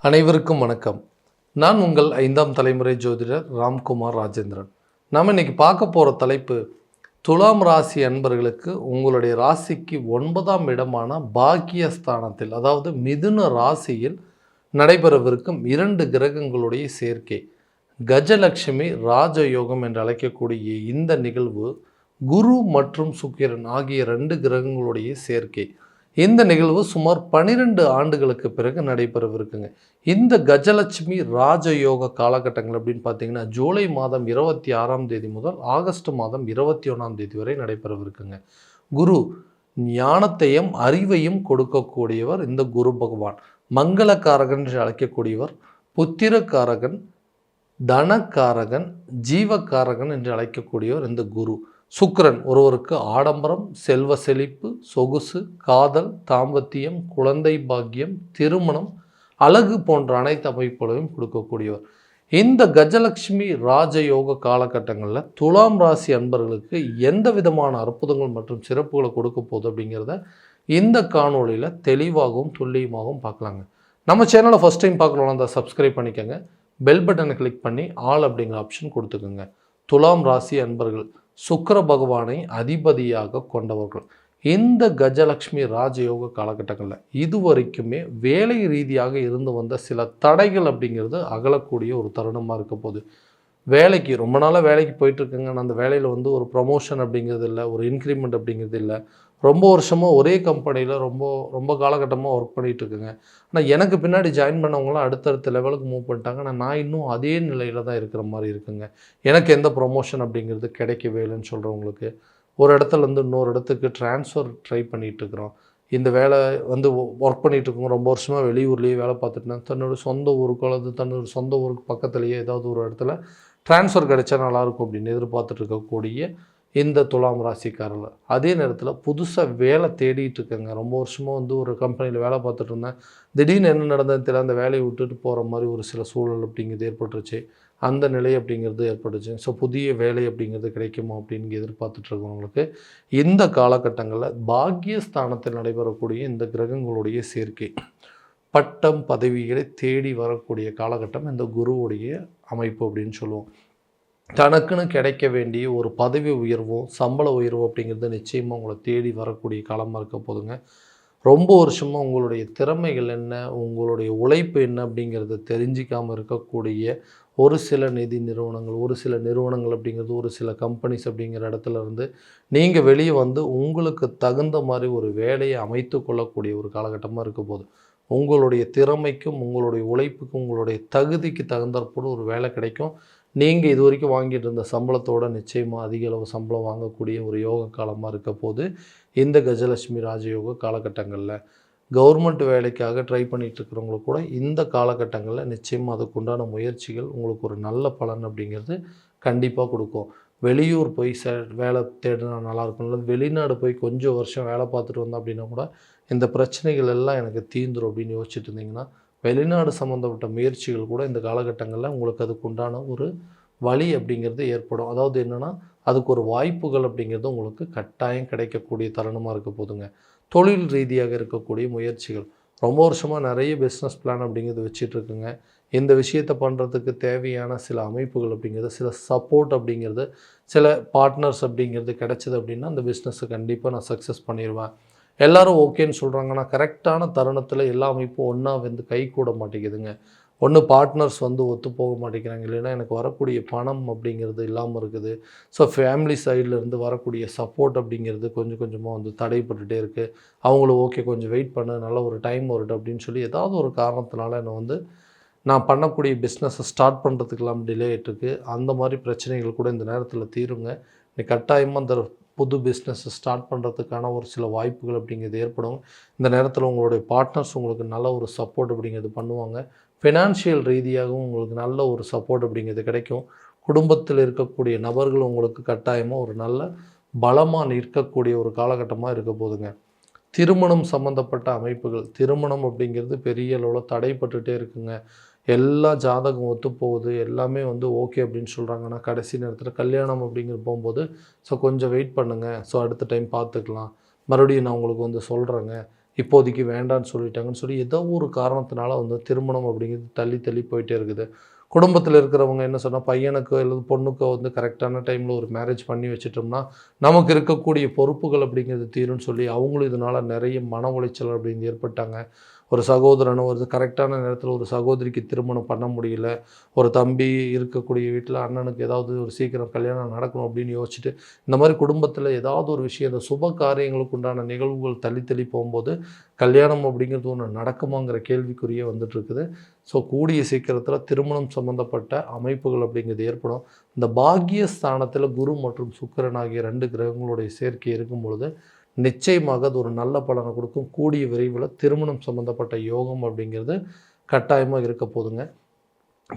அனைவருக்கும் வணக்கம். நான் உங்கள் 5ஆம் தலைமுறை ஜோதிடர் ராம்குமார் ராஜேந்திரன். நாம் இன்னைக்கு பார்க்க போகிற தலைப்பு, துலாம் ராசி அன்பர்களுக்கு உங்களுடைய ராசிக்கு 9ஆம் இடமான பாக்கியஸ்தானத்தில், அதாவது மிதுன ராசியில் நடைபெறவிருக்கும் 2 கிரகங்களுடைய சேர்க்கை. கஜலட்சுமி ராஜயோகம் என்று அழைக்கக்கூடிய இந்த நிகழ்வு குரு மற்றும் சுக்கிரன் ஆகிய 2 கிரகங்களுடைய சேர்க்கை. இந்த நிகழ்வு சுமார் 12 ஆண்டுகளுக்கு பிறகு நடைபெறவிருக்குங்க. இந்த கஜலட்சுமி ராஜயோக காலகட்டங்கள் அப்படின்னு பார்த்தீங்கன்னா, ஜூலை மாதம் 26ஆம் தேதி முதல் ஆகஸ்ட் மாதம் 21ஆம் தேதி வரை நடைபெறவிருக்குங்க. குரு ஞானத்தையும் அறிவையும் கொடுக்கக்கூடியவர் இந்த குரு பகவான். மங்களக்காரகன் என்று அழைக்கக்கூடியவர், புத்திரக்காரகன், தனக்காரகன், ஜீவக்காரகன் என்று அழைக்கக்கூடியவர் இந்த குரு. சுக்கிரன் ஒருவருக்கு ஆடம்பரம், செல்வ செழிப்பு, சொகுசு, காதல், தாம்பத்தியம், குழந்தை பாக்கியம், திருமணம், அழகு போன்ற அனைத்து அமைப்புகளையும் கொடுக்கக்கூடியவர். இந்த கஜலட்சுமி ராஜயோக காலகட்டங்களில் துலாம் ராசி அன்பர்களுக்கு எந்த விதமான அற்புதங்கள் மற்றும் சிறப்புகளை கொடுக்க போகுது அப்படிங்கிறத இந்த காணொலியில் தெளிவாகவும் துல்லியமாகவும் பார்க்கலாங்க. நம்ம சேனலை ஃபஸ்ட் டைம் பார்க்கணும்னா அந்த சப்ஸ்கிரைப் பண்ணிக்கோங்க. பெல் பட்டனை கிளிக் பண்ணி ஆல் அப்படிங்கிற ஆப்ஷன் கொடுத்துக்கோங்க. துலாம் ராசி அன்பர்கள் சுக்கிர பகவானை அதிபதியாக கொண்டவர்கள். இந்த கஜலட்சுமி ராஜயோக காலகட்டங்களில் இதுவரைக்குமே வேலை ரீதியாக இருந்து வந்த சில தடைகள் அப்படிங்கிறது அகலக்கூடிய ஒரு தருணமாக இருக்க போகுது. வேலைக்கு ரொம்ப நாளாக வேலைக்கு போயிட்டுருக்குங்க. அந்த வேலையில் ஒரு ப்ரமோஷன் அப்படிங்கிறது இல்லை, ஒரு இன்க்ரிமெண்ட் அப்படிங்கிறது இல்லை. ரொம்ப வருஷமாக ஒரே கம்பெனியில் ரொம்ப காலகட்டமாக ஒர்க் பண்ணிகிட்ருக்குங்க. ஆனால் எனக்கு பின்னாடி ஜாயின் பண்ணவங்களாம் அடுத்தடுத்த லெவலுக்கு மூவ் பண்ணிட்டாங்க. ஆனால் நான் இன்னும் அதே நிலையில் தான் இருக்கிற மாதிரி இருக்குங்க. எனக்கு எந்த ப்ரொமோஷன் அப்படிங்கிறது கிடைக்கவே இல்லைன்னு சொல்கிறவங்களுக்கு, ஒரு இடத்துலேருந்து இன்னொரு இடத்துக்கு ட்ரான்ஸ்ஃபர் ட்ரை பண்ணிகிட்ருக்குறோம். இந்த வேலை ஒர்க் பண்ணிகிட்ருக்கோம். ரொம்ப வருஷமாக வெளியூர்லேயே வேலை பார்த்துட்டுனா தன்னோட சொந்த ஊருக்கோ அல்லது தன்னோட சொந்த ஊருக்கு பக்கத்துலேயே ஏதாவது ஒரு இடத்துல ட்ரான்ஸ்ஃபர் கிடைச்சா நல்லாயிருக்கும் அப்படின்னு எதிர்பார்த்துட்டு இருக்கக்கூடிய இந்த துலாம் ராசிக்காரர்கள், அதே நேரத்தில் புதுசாக வேலை தேடிட்டு இருக்கேங்க. ரொம்ப வருஷமாக ஒரு கம்பெனியில் வேலை பார்த்துட்டு இருந்தேன். திடீர்னு என்ன நடந்ததுன்னு தெரியல, அந்த வேலையை விட்டுட்டு போகிற மாதிரி ஒரு சில சூழல் அப்படிங்கிறது ஏற்பட்டுருச்சு. அந்த நிலை அப்படிங்கிறது ஏற்பட்டுச்சு. ஸோ புதிய வேலை அப்படிங்கிறது கிடைக்குமா அப்படின்னு எதிர்பார்த்துட்டு இருக்கிறவங்களுக்கு இந்த காலகட்டங்களில் பாக்கியஸ்தானத்தில் நடைபெறக்கூடிய இந்த கிரகங்களுடைய சேர்க்கை, பட்டம் பதவிகளை தேடி வரக்கூடிய காலகட்டம் இந்த குருவுடைய அமைப்பு அப்படின்னு சொல்லுவோம். தனக்குன்னு கிடைக்க வேண்டிய ஒரு பதவி உயர்வோ சம்பள உயர்வோ அப்படிங்கிறது நிச்சயமாக உங்களை தேடி வரக்கூடிய காலமாக இருக்க போதுங்க. ரொம்ப வருஷமாக உங்களுடைய திறமைகள் என்ன, உங்களுடைய உழைப்பு என்ன அப்படிங்கிறத தெரிஞ்சிக்காமல் இருக்கக்கூடிய ஒரு சில நிதி நிறுவனங்கள், ஒரு சில நிறுவனங்கள் அப்படிங்கிறது, ஒரு சில கம்பெனிஸ் அப்படிங்கிற இடத்துல இருந்து நீங்கள் வெளியே உங்களுக்கு தகுந்த மாதிரி ஒரு வேலையை அமைத்து கொள்ளக்கூடிய ஒரு காலகட்டமாக இருக்க போது. உங்களுடைய திறமைக்கும் உங்களுடைய உழைப்புக்கும் உங்களுடைய தகுதிக்கு தகுந்தாற்போல் ஒரு வேலை கிடைக்கும். நீங்கள் இது வரைக்கும் வாங்கிட்டு இருந்த சம்பளத்தோடு நிச்சயமாக அதிக அளவு சம்பளம் வாங்கக்கூடிய ஒரு யோக காலமாக இருக்க போது இந்த கஜலட்சுமி ராஜயோக காலகட்டங்களில். கவர்மெண்ட் வேலைக்காக ட்ரை பண்ணிகிட்ருக்கிறவங்களுக்கு கூட இந்த காலகட்டங்களில் நிச்சயமாக அதுக்குண்டான முயற்சிகள் உங்களுக்கு ஒரு நல்ல பலன் அப்படிங்கிறது கண்டிப்பாக கொடுக்கும். வெளியூர் போய் வேலை தேடினா நல்லாயிருக்கும், இல்லை வெளிநாடு போய் கொஞ்சம் வருஷம் வேலை பார்த்துட்டு வந்தோம் அப்படின்னா கூட இந்த பிரச்சனைகள் எல்லாம் எனக்கு தீந்துரும் அப்படின்னு யோசிச்சுட்டு இருந்தீங்கன்னா, வெளிநாடு சம்மந்தப்பட்ட முயற்சிகள் கூட இந்த காலகட்டங்களில் உங்களுக்கு அதுக்குண்டான ஒரு வழி அப்படிங்கிறது ஏற்படும். அதாவது என்னென்னா, அதுக்கு ஒரு வாய்ப்புகள் அப்படிங்கிறது உங்களுக்கு கட்டாயம் கிடைக்கக்கூடிய தருணமாக இருக்க போதுங்க. தொழில் ரீதியாக இருக்கக்கூடிய முயற்சிகள், ரொம்ப வருஷமாக நிறைய பிஸ்னஸ் பிளான் அப்படிங்கிறது வச்சிட்ருக்குங்க. இந்த விஷயத்தை பண்ணுறதுக்கு தேவையான சில அமைப்புகள் அப்படிங்கிறது, சில சப்போர்ட் அப்படிங்கிறது, சில பார்ட்னர்ஸ் அப்படிங்கிறது கிடச்சிது அப்படின்னா அந்த பிஸ்னஸை கண்டிப்பாக நான் சக்ஸஸ் பண்ணிடுவேன். எல்லோரும் ஓகேன்னு சொல்கிறாங்கன்னா கரெக்டான தருணத்தில் எல்லா அமைப்பும் ஒன்றா கை கூட மாட்டேங்குதுங்க. ஒன்று பார்ட்னர்ஸ் ஒத்து போக மாட்டேங்கிறாங்க, இல்லைன்னா எனக்கு வரக்கூடிய பணம் அப்படிங்கிறது இல்லாமல் இருக்குது. ஸோ ஃபேமிலி சைட்லேருந்து வரக்கூடிய சப்போர்ட் அப்படிங்கிறது கொஞ்சம் கொஞ்சமாக தடைப்பட்டுகிட்டே இருக்குது. அவங்களும் ஓகே கொஞ்சம் வெயிட் பண்ண, நல்ல ஒரு டைம் வரட்டும் அப்படின்னு சொல்லி ஏதாவது ஒரு காரணத்தினால என்னை நான் பண்ணக்கூடிய பிஸ்னஸை ஸ்டார்ட் பண்ணுறதுக்கெல்லாம் டிலே ஆகிட்டுருக்கு. அந்த மாதிரி பிரச்சனைகள் கூட இந்த நேரத்தில் தீருங்க. நீ கட்டாயமாக அந்த புது பிஸ்னஸை ஸ்டார்ட் பண்ணுறதுக்கான ஒரு சில வாய்ப்புகள் அப்படிங்கிறது ஏற்படும். இந்த நேரத்தில் உங்களுடைய பார்ட்னர்ஸ் உங்களுக்கு நல்ல ஒரு சப்போர்ட் அப்படிங்கிறது பண்ணுவாங்க. ஃபினான்ஷியல் ரீதியாகவும் உங்களுக்கு நல்ல ஒரு சப்போர்ட் அப்படிங்கிறது கிடைக்கும். குடும்பத்தில் இருக்கக்கூடிய நபர்கள் உங்களுக்கு கட்டாயமாக ஒரு நல்ல பலமாக நிற்கக்கூடிய ஒரு காலகட்டமாக இருக்க போதுங்க. திருமணம் சம்மந்தப்பட்ட அமைப்புகள், திருமணம் அப்படிங்கிறது பெரிய அளவில் தடைப்பட்டுகிட்டே இருக்குங்க. எல்லா ஜாதகம் ஒத்துப்போகுது, எல்லாமே ஓகே அப்படின்னு சொல்கிறாங்க. ஆனால் கடைசி நேரத்தில் கல்யாணம் அப்படிங்கிற போகும்போது ஸோ கொஞ்சம் வெயிட் பண்ணுங்கள், ஸோ அடுத்த டைம் பார்த்துக்கலாம், மறுபடியும் நான் உங்களுக்கு சொல்கிறேங்க, இப்போதைக்கு வேண்டான்னு சொல்லிட்டாங்கன்னு சொல்லி ஏதோ ஒரு காரணத்தினால வந்து திருமணம் அப்படிங்கிறது தள்ளி தள்ளி போயிட்டே இருக்குது. குடும்பத்தில் இருக்கிறவங்க என்ன சொன்னால் பையனுக்கோ அல்லது பொண்ணுக்கோ வந்து கரெக்டான டைமில் ஒரு மேரேஜ் பண்ணி வச்சிட்டோம்னா நமக்கு இருக்கக்கூடிய பொறுப்புகள் அப்படிங்கிறது தீரும்னு சொல்லி அவங்களும் இதனால் நிறைய மன உளைச்சல் அப்படிங்கிறது ஏற்பட்டாங்க. ஒரு சகோதரனோ ஒரு கரெக்டான நேரத்தில் ஒரு சகோதரிக்கு திருமணம் பண்ண முடியல, ஒரு தம்பி இருக்கக்கூடிய வீட்டில் அண்ணனுக்கு ஏதாவது ஒரு சீக்கிரம் கல்யாணம் நடக்கணும் அப்படின்னு யோசிச்சுட்டு இந்த மாதிரி குடும்பத்தில் ஏதாவது ஒரு விஷயம் இந்த சுப காரியங்களுக்கு உண்டான நிகழ்வுகள் தள்ளி தள்ளி போகும்போது கல்யாணம் அப்படிங்கிறது ஒன்று நடக்குமாங்கிற கேள்விக்குறியே வந்துட்டுருக்குது. ஸோ கூடிய சீக்கிரத்தில் திருமணம் சம்மந்தப்பட்ட அமைப்புகள் அப்படிங்கிறது ஏற்படும். இந்த பாக்கியஸ்தானத்தில் குரு மற்றும் சுக்கிரன் ஆகிய 2 கிரகங்களுடைய சேர்க்கை இருக்கும் பொழுது நிச்சயமாக அது ஒரு நல்ல பலனை கொடுக்கும். கூடிய விரைவில் திருமணம் சம்மந்தப்பட்ட யோகம் அப்படிங்கிறது கட்டாயமாக இருக்க போதுங்க.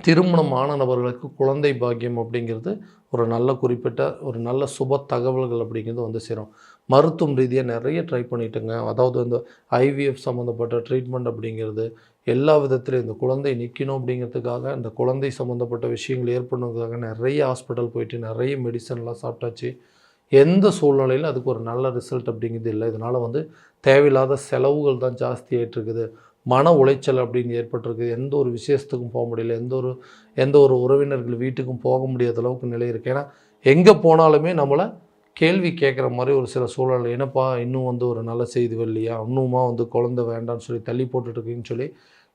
திருமணம் ஆன நபர்களுக்கு குழந்தை பாக்கியம் அப்படிங்கிறது ஒரு நல்ல குறிப்பிட்ட ஒரு நல்ல சுப தகவல்கள் அப்படிங்கிறது வந்து சேரும். மருத்துவம் ரீதியாக நிறைய ட்ரை பண்ணிட்டுங்க. அதாவது இந்த ஐவிஎஃப் சம்மந்தப்பட்ட ட்ரீட்மெண்ட் அப்படிங்கிறது எல்லா விதத்துலையும் இந்த குழந்தை நிற்கணும் அப்படிங்கிறதுக்காக இந்த குழந்தை சம்மந்தப்பட்ட விஷயங்கள் ஏற்படணுங்கிறதுக்காக நிறைய ஹாஸ்பிட்டல் போயிட்டு நிறைய மெடிசன்லாம் சாப்பிட்டாச்சு. எந்த சூழ்நிலையிலும் அதுக்கு ஒரு நல்ல ரிசல்ட் அப்படிங்கிறது இல்லை. இதனால் வந்து தேவையில்லாத செலவுகள் தான் ஜாஸ்தியாகிட்டு இருக்குது. மன உளைச்சல் அப்படின்னு ஏற்பட்டிருக்கு. எந்த ஒரு விசேஷத்துக்கும் போக முடியல, எந்த ஒரு உறவினர்கள் வீட்டுக்கும் போக முடியாத அளவுக்கு நிலை இருக்குது. ஏன்னா எங்கே போனாலுமே நம்மளை கேள்வி கேட்குற மாதிரி ஒரு சில சூழல், என்னப்பா இன்னும் வந்து ஒரு நல்ல செய்தி வரலையா, இன்னுமா வந்து குழந்தை வேண்டான்னு சொல்லி தள்ளி போட்டுட்ருக்குன்னு சொல்லி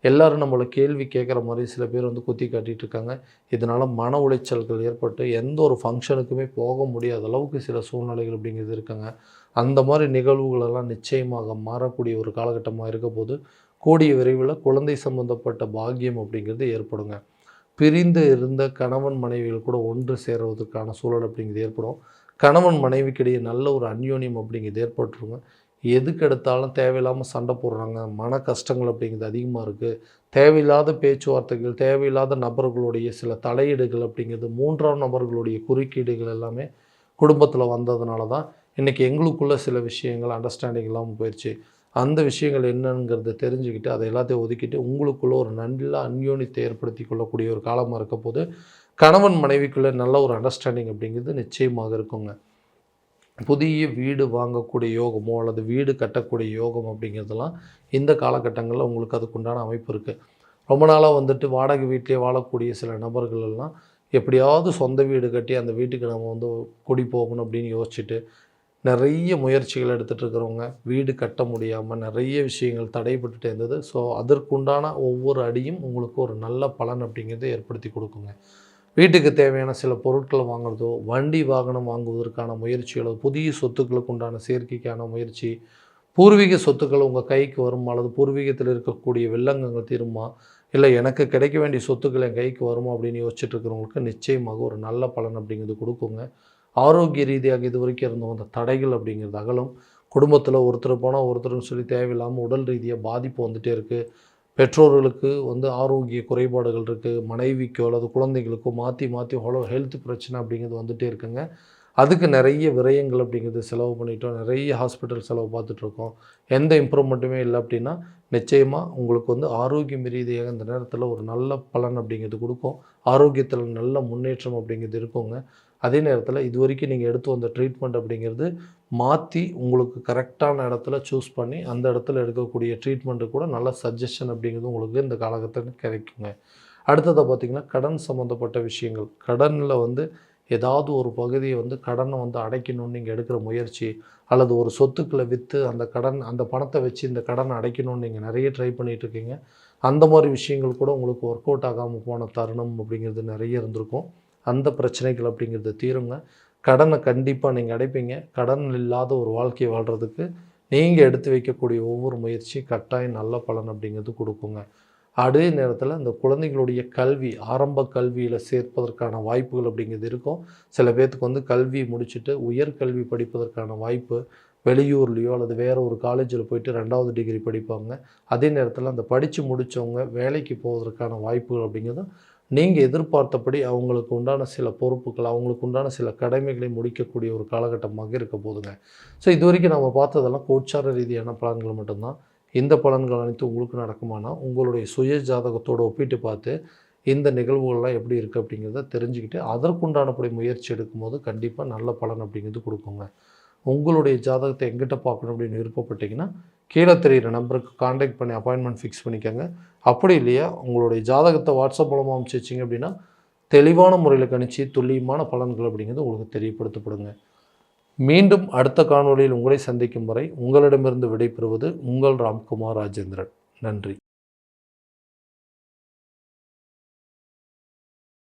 எல்லோரும் நம்மளை கேள்வி கேட்குற மாதிரி சில பேர் வந்து குத்தி காட்டிகிட்டு இருக்காங்க. இதனால் மன உளைச்சல்கள் ஏற்பட்டு எந்த ஒரு ஃபங்க்ஷனுக்குமே போக முடியாத அளவுக்கு சில சூழ்நிலைகள் அப்படிங்கிறது இருக்குங்க. அந்த மாதிரி நிகழ்வுகளெல்லாம் நிச்சயமாக மாறக்கூடிய ஒரு காலகட்டமாக இருக்க போது கூடிய விரைவில் குழந்தை சம்பந்தப்பட்ட பாக்கியம் அப்படிங்கிறது ஏற்படுங்க. பிரிந்து இருந்த கணவன் மனைவிகள் கூட ஒன்று சேருவதற்கான சூழல் அப்படிங்கிறது ஏற்படும். கணவன் மனைவிக்கிடையே நல்ல ஒரு அந்யோன்யம் அப்படிங்கிறது ஏற்பட்டுருங்க. எதுக்கு எடுத்தாலும் தேவையில்லாமல் சண்டை போடுறாங்க, மன கஷ்டங்கள் அப்படிங்கிறது அதிகமாக இருக்குது. தேவையில்லாத பேச்சுவார்த்தைகள், தேவையில்லாத நபர்களுடைய சில தலையீடுகள் அப்படிங்கிறது 3ஆம் நபர்களுடைய குறுக்கீடுகள் எல்லாமே குடும்பத்தில் வந்ததுனால தான் இன்றைக்கி எங்களுக்குள்ள சில விஷயங்கள் அண்டர்ஸ்டாண்டிங் இல்லாமல் போயிடுச்சு. அந்த விஷயங்கள் என்னங்கிறத தெரிஞ்சுக்கிட்டு அதை எல்லாத்தையும் ஒதுக்கிட்டு உங்களுக்குள்ள ஒரு நல்ல அந்யோன்யத்தை ஏற்படுத்தி கொள்ளக்கூடிய ஒரு காலமாக இருக்க போது கணவன் மனைவிக்குள்ளே நல்ல ஒரு அண்டர்ஸ்டாண்டிங் அப்படிங்கிறது நிச்சயமாக இருக்குங்க. புதிய வீடு வாங்கக்கூடிய யோகமோ அல்லது வீடு கட்டக்கூடிய யோகம் அப்படிங்கிறதெல்லாம் இந்த காலகட்டங்களில் உங்களுக்கு அதுக்குண்டான அமைப்பு இருக்குது. ரொம்ப நாளாக வந்துட்டு வாடகை வீட்டிலே வாழக்கூடிய சில நபர்கள் எல்லாம் எப்படியாவது சொந்த வீடு கட்டி அந்த வீட்டுக்கு நம்ம வந்து குடி போகணும் அப்படின்னு யோசிச்சுட்டு நிறைய முயற்சிகள் எடுத்துகிட்டு இருக்கிறவங்க வீடு கட்ட முடியாமல் நிறைய விஷயங்கள் தடைப்பட்டுட்டே இருந்தது. ஸோ அதற்குண்டான ஒவ்வொரு அடியும் உங்களுக்கு ஒரு நல்ல பலன் அப்படிங்கிறத ஏற்படுத்தி கொடுக்குங்க. வீட்டுக்கு தேவையான சில பொருட்களை வாங்குறதோ, வண்டி வாகனம் வாங்குவதற்கான முயற்சிகளோ, புதிய சொத்துக்களுக்கு உண்டான சேர்க்கைக்கான முயற்சி, பூர்வீக சொத்துக்கள் உங்கள் கைக்கு வருமா அல்லது பூர்வீகத்தில் இருக்கக்கூடிய வில்லங்கங்கள் தீருமா, இல்லை எனக்கு கிடைக்க வேண்டிய சொத்துக்கள் என் கைக்கு வருமா அப்படின்னு யோசிச்சுட்டு இருக்கிறவங்களுக்கு நிச்சயமாக ஒரு நல்ல பலன் அப்படிங்கிறது கொடுக்குங்க. ஆரோக்கிய ரீதியாக இது வரைக்கும் இருந்த அந்த தடைகள் அப்படிங்கிறது அகலும். குடும்பத்தில் ஒருத்தர் போனால் ஒருத்தர்னு சொல்லி தேவையில்லாமல் உடல் ரீதியாக பாதிப்பு வந்துகிட்டே இருக்குது. பெற்றோர்களுக்கு வந்து ஆரோக்கிய குறைபாடுகள் இருக்குது, மனைவிக்கோ அல்லது குழந்தைகளுக்கோ மாற்றி மாற்றி ஹெல்த் பிரச்சனை அப்படிங்கிறது வந்துகிட்டே இருக்குங்க. அதுக்கு நிறைய விரயங்கள் அப்படிங்கிறது செலவு பண்ணிட்டோம், நிறைய ஹாஸ்பிட்டல் செலவு பார்த்துட்ருக்கோம். எந்த இம்ப்ரூவ்மெண்ட்டுமே இல்லை அப்படின்னா நிச்சயமாக உங்களுக்கு வந்து ஆரோக்கியம் ரீதியாக இந்த நேரத்தில் ஒரு நல்ல பலன் அப்படிங்கிறது கொடுக்கும். ஆரோக்கியத்தில் நல்ல முன்னேற்றம் அப்படிங்கிறது இருக்குங்க. அதே நேரத்தில் இது வரைக்கும் நீங்கள் எடுத்து வந்த ட்ரீட்மெண்ட் அப்படிங்கிறது மாற்றி உங்களுக்கு கரெக்டான இடத்துல சூஸ் பண்ணி அந்த இடத்துல எடுக்கக்கூடிய ட்ரீட்மெண்ட்டு கூட நல்ல சஜஷன் அப்படிங்கிறது உங்களுக்கு இந்த காலகட்டத்தில் கிடைக்குங்க. அடுத்ததை பார்த்திங்கன்னா கடன் சம்மந்தப்பட்ட விஷயங்கள், கடனில் வந்து ஏதாவது ஒரு பகுதியை வந்து கடனை வந்து அடைக்கணும்னு நீங்கள் எடுக்கிற முயற்சி அல்லது ஒரு சொத்துக்களை விற்று அந்த பணத்தை வச்சு இந்த கடனை அடைக்கணும்னு நீங்கள் நிறைய ட்ரை பண்ணிகிட்ருக்கீங்க. அந்த மாதிரி விஷயங்கள் கூட உங்களுக்கு ஒர்க் அவுட் ஆகாமல் போன தருணம் அப்படிங்கிறது நிறைய இருந்திருக்கும். அந்த பிரச்சனைகள் அப்படிங்கிறது தீருங்க. கடனை கண்டிப்பாக நீங்கள் அடைப்பீங்க. கடன் இல்லாத ஒரு வாழ்க்கையை வாழ்கிறதுக்கு நீங்கள் எடுத்து வைக்கக்கூடிய ஒவ்வொரு முயற்சி கட்டாயம் நல்ல பலன் அப்படிங்கிறது கொடுக்குங்க. அதே நேரத்தில் இந்த குழந்தைகளுடைய கல்வி, ஆரம்ப கல்வியில் சேர்ப்பதற்கான வாய்ப்புகள் அப்படிங்கிறது இருக்கும். சில பேர்த்துக்கு வந்து கல்வி முடிச்சுட்டு உயர்கல்வி படிப்பதற்கான வாய்ப்பு வெளியூர்லேயோ அல்லது வேறு ஒரு காலேஜில் போய்ட்டு 2வது டிகிரி படிப்பாங்க. அதே நேரத்தில் அந்த படித்து முடித்தவங்க வேலைக்கு போவதற்கான வாய்ப்புகள் அப்படிங்கிறது நீங்கள் எதிர்பார்த்தபடி அவங்களுக்கு உண்டான சில பொறுப்புகள், அவங்களுக்கு உண்டான சில கடமைகளை முடிக்கக்கூடிய ஒரு காலகட்டமாக இருக்க போதுங்க. ஸோ இது வரைக்கும் நம்ம பார்த்ததெல்லாம் கோச்சார ரீதியான பலன்கள் மட்டும்தான். இந்த பலன்கள் அனைத்து உங்களுக்கு நடக்குமானா உங்களுடைய சுய ஜாதகத்தோடு ஒப்பிட்டு பார்த்து இந்த நிகழ்வுகள்லாம் எப்படி இருக்குது அப்படிங்கிறத தெரிஞ்சுக்கிட்டு அதற்குண்டானபடி முயற்சி எடுக்கும்போது கண்டிப்பாக நல்ல பலன் அப்படிங்கிறது கொடுக்குங்க. உங்களுடைய ஜாதகத்தை எங்கிட்ட பார்க்கணும் அப்படின்னு விருப்பப்பட்டீங்கன்னா கீழே தெரிகிற நம்பருக்கு காண்டாக்ட் பண்ணி அப்பாயின்மெண்ட் ஃபிக்ஸ் பண்ணிக்கோங்க. அப்படி இல்லையா உங்களுடைய ஜாதகத்தை வாட்ஸ்அப் மூலமாக அனுப்பிச்சி வச்சிங்க அப்படின்னா தெளிவான முறையில் கணிச்சு துல்லியமான பலன்கள் அப்படிங்கிறது உங்களுக்கு தெரியப்படுத்தப்படுங்க. மீண்டும் அடுத்த காணொளியில் உங்களை சந்திக்கும் வரை உங்களிடமிருந்து விடைபெறுவது உங்கள் ராம்குமார் ராஜேந்திரன். நன்றி.